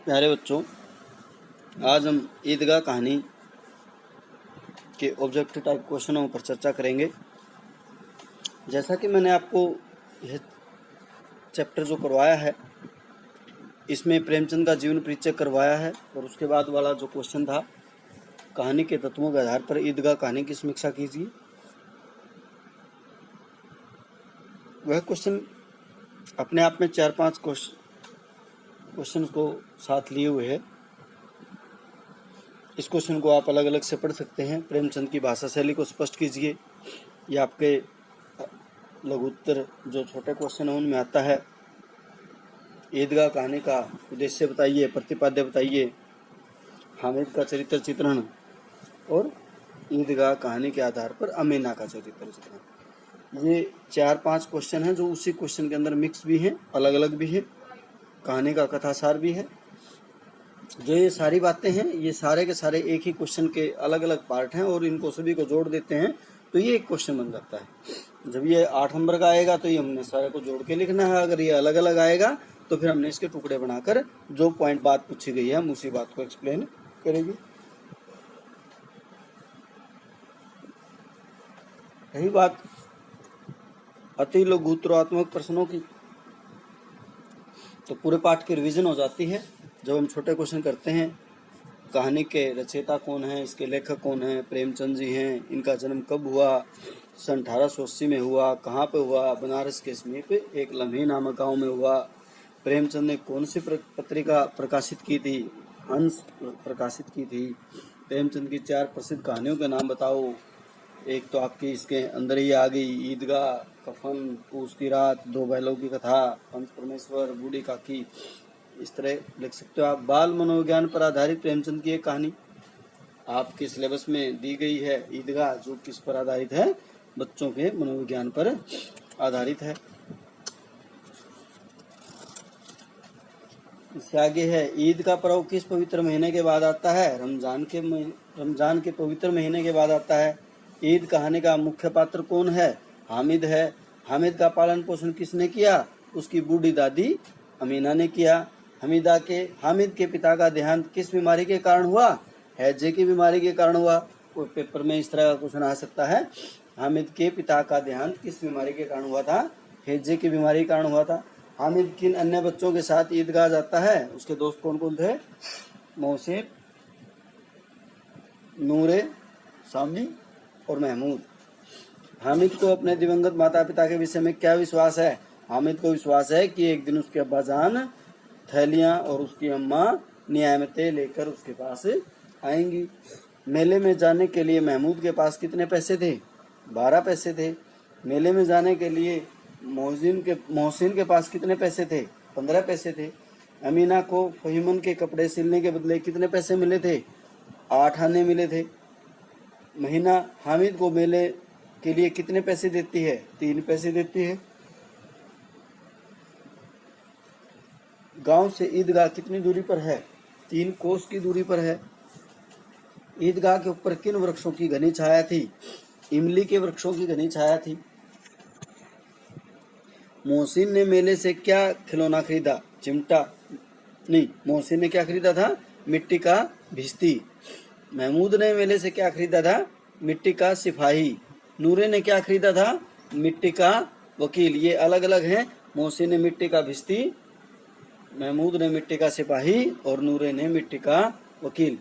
प्यारे बच्चों, आज हम ईदगाह कहानी के ऑब्जेक्टिव टाइप क्वेश्चनों पर चर्चा करेंगे। जैसा कि मैंने आपको यह चैप्टर जो करवाया है, इसमें प्रेमचंद का जीवन परिचय करवाया है और उसके बाद वाला जो क्वेश्चन था, कहानी के तत्वों के आधार पर ईदगाह कहानी की समीक्षा कीजिए, वह क्वेश्चन अपने आप में 4-5 क्वेश्चन को साथ लिए हुए है। इस क्वेश्चन को आप अलग अलग से पढ़ सकते हैं। प्रेमचंद की भाषा शैली को स्पष्ट कीजिए। ये आपके लघुत्तर जो छोटे क्वेश्चन है उनमें आता है। ईदगाह कहानी का उद्देश्य बताइए, प्रतिपाद्य बताइए, हामिद का चरित्र चित्रण और ईदगाह कहानी के आधार पर अमीना का चरित्र चित्रण। ये 4-5 क्वेश्चन हैं जो उसी क्वेश्चन के अंदर मिक्स भी हैं, अलग अलग भी है, कहानी का कथासार भी है। जो ये सारी बातें हैं, ये सारे के सारे एक ही क्वेश्चन के अलग अलग पार्ट हैं और इनको सभी को जोड़ देते हैं तो ये एक क्वेश्चन बन जाता है। जब ये 8 नंबर का आएगा तो ये हमने सारे को जोड़ के लिखना है। अगर ये अलग अलग आएगा तो फिर हमने इसके टुकड़े बनाकर जो पॉइंट बात पूछी गई है हम उसी बात को एक्सप्लेन करेंगे। यही बात अति लघुत्तरात्मक प्रश्नों की, तो पूरे पाठ की रिवीजन हो जाती है जब हम छोटे क्वेश्चन करते हैं। कहानी के रचयिता कौन है, इसके लेखक कौन है, प्रेमचंद जी हैं, इनका जन्म कब हुआ, सन 1880 में हुआ, कहाँ पे हुआ, बनारस के समीप एक लम्हे नामक गांव में हुआ। प्रेमचंद ने कौन सी पत्रिका प्रकाशित की थी, हंस प्रकाशित की थी। प्रेमचंद की 4 प्रसिद्ध कहानियों के नाम बताओ। एक तो आपकी इसके अंदर ही आ गई, ईदगाह, कफन, पूस की रात, 2 बैलों की कथा, पंच परमेश्वर, बूढ़ी काकी। इस तरह लिख सकते हो आप। बाल मनोविज्ञान पर आधारित प्रेमचंद की एक कहानी आपके सिलेबस में दी गई है। ईदगाह जो किस पर आधारित है, बच्चों के मनोविज्ञान पर आधारित है। इससे आगे है, ईद का पर्व किस पवित्र महीने के बाद आता है? रमजान के पवित्र महीने के बाद आता है। ईद कहानी का मुख्य पात्र कौन है? हामिद है। हामिद का पालन पोषण किसने किया? उसकी बूढ़ी दादी अमीना ने किया। हामिद के पिता का देहांत किस बीमारी के कारण हुआ? हैजे की बीमारी के कारण हुआ। कोई पेपर में इस तरह का क्वेश्चन आ सकता है, हामिद के पिता का देहांत किस बीमारी के कारण हुआ था? हैजे की बीमारी के कारण हुआ था। हामिद किन अन्य बच्चों के साथ ईदगाह जाता है? उसके दोस्त कौन कौन थे? मोहसिन, नूरे, सामी और महमूद। हामिद को अपने दिवंगत माता पिता के विषय में क्या विश्वास है? हामिद को विश्वास है कि एक दिन उसके अब्बाजान थैलियां और उसकी अम्मा नियामतें लेकर उसके पास आएंगी। मेले में जाने के लिए महमूद के पास कितने पैसे थे? 12 पैसे थे। मेले में जाने के लिए मोहसिन के पास कितने पैसे थे? 15 पैसे थे। अमीना को फहीमन के कपड़े सिलने के बदले कितने पैसे मिले थे? 8 आने मिले थे। महीना हामिद को मेले के लिए कितने पैसे देती है? 3 पैसे देती है। गांव से ईदगाह कितनी दूरी पर है? 3 कोस की दूरी पर है। ईदगाह के ऊपर किन वृक्षों की घनी छाया थी? इमली के वृक्षों की घनी छाया थी। मोहसिन ने मेले से क्या खिलौना खरीदा? चिमटा नहीं, मोहसिन ने क्या खरीदा था? मिट्टी का भिश्ती। महमूद ने मेले से क्या खरीदा था? मिट्टी का सिपाही। नूरे ने क्या खरीदा था? मिट्टी का वकील। ये अलग अलग हैं। मोहसिन ने मिट्टी का भिश्ती, महमूद ने मिट्टी का सिपाही और नूरे ने मिट्टी का वकील।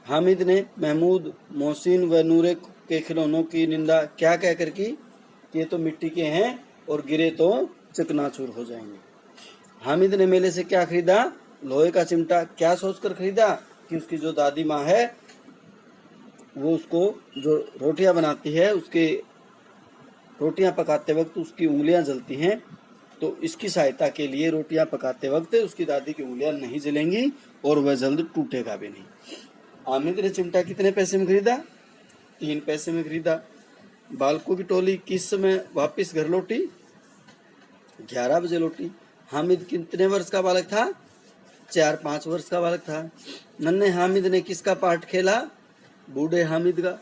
हामिद ने महमूद, मोहसिन व नूरे के खिलौनों की निंदा क्या कहकर की? ये तो मिट्टी के हैं और गिरे तो चकनाचूर हो जाएंगे। हामिद ने मेले से क्या खरीदा? लोहे का चिमटा। क्या सोचकर खरीदा? कि उसकी जो दादी माँ है वो उसको जो रोटियां बनाती है, उसके रोटियां पकाते वक्त उसकी उंगलियां जलती हैं, तो इसकी सहायता के लिए रोटियां पकाते वक्त उसकी दादी की उंगलियां नहीं जलेंगी और वह जल्द टूटेगा भी नहीं। हामिद ने चिमटा कितने पैसे में खरीदा? 3 पैसे में खरीदा। बालकों की टोली किस समय वापस घर लौटी? 11 बजे लौटी। हामिद कितने वर्ष का बालक था? 4-5 वर्ष का बालक था। नन्हे हामिद ने किसका पाठ खेला? बूढ़े हामिद का।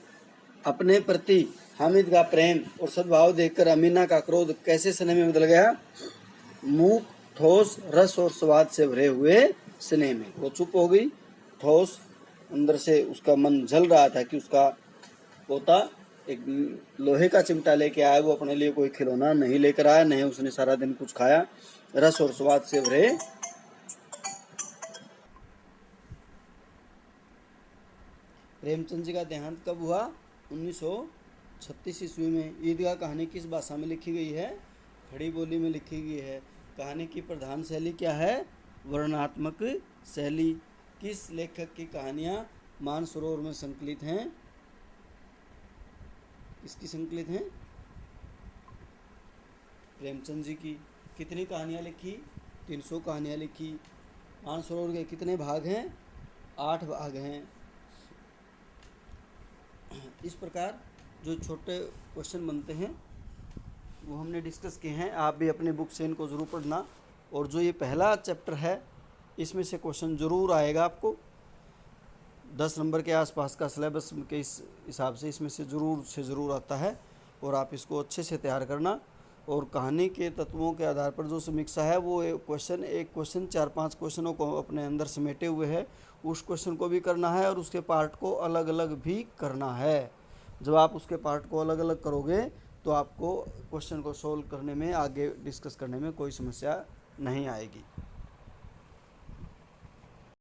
अपने प्रति हामिद का प्रेम और सद्भाव देखकर अमीना का क्रोध कैसे स्नेह में बदल गया? मूक, ठोस, रस और स्वाद से भरे हुए स्नेह में। वो चुप हो गई, ठोस, अंदर से उसका मन जल रहा था कि उसका पोता एक लोहे का चिमटा लेके आया, वो अपने लिए कोई खिलौना नहीं लेकर आया, नहीं उसने सारा दिन कुछ खाया। रस और स्वाद से भरे प्रेमचंद जी का देहांत कब हुआ? 1936 ईस्वी में। ईदगाह कहानी किस भाषा में लिखी गई है? खड़ी बोली में लिखी गई है। कहानी की प्रधान शैली क्या है? वर्णनात्मक शैली। किस लेखक की कहानियाँ मानसरोवर में संकलित हैं? किसकी संकलित हैं? प्रेमचंद जी की। कितनी कहानियाँ लिखी? 300 कहानियाँ लिखी। मानसरोवर के कितने भाग हैं? 8 भाग हैं। इस प्रकार जो छोटे क्वेश्चन बनते हैं वो हमने डिस्कस किए हैं। आप भी अपने बुक से इनको ज़रूर पढ़ना। और जो ये पहला चैप्टर है इसमें से क्वेश्चन ज़रूर आएगा आपको। 10 नंबर के आसपास का सिलेबस के इस हिसाब से इसमें से ज़रूर आता है। और आप इसको अच्छे से तैयार करना। और कहानी के तत्वों के आधार पर जो समीक्षा है वो एक क्वेश्चन 4-5 क्वेश्चनों को अपने अंदर समेटे हुए है। उस क्वेश्चन को भी करना है और उसके पार्ट को अलग अलग भी करना है। जब आप उसके पार्ट को अलग अलग करोगे तो आपको क्वेश्चन को सोल्व करने में, आगे डिस्कस करने में कोई समस्या नहीं आएगी।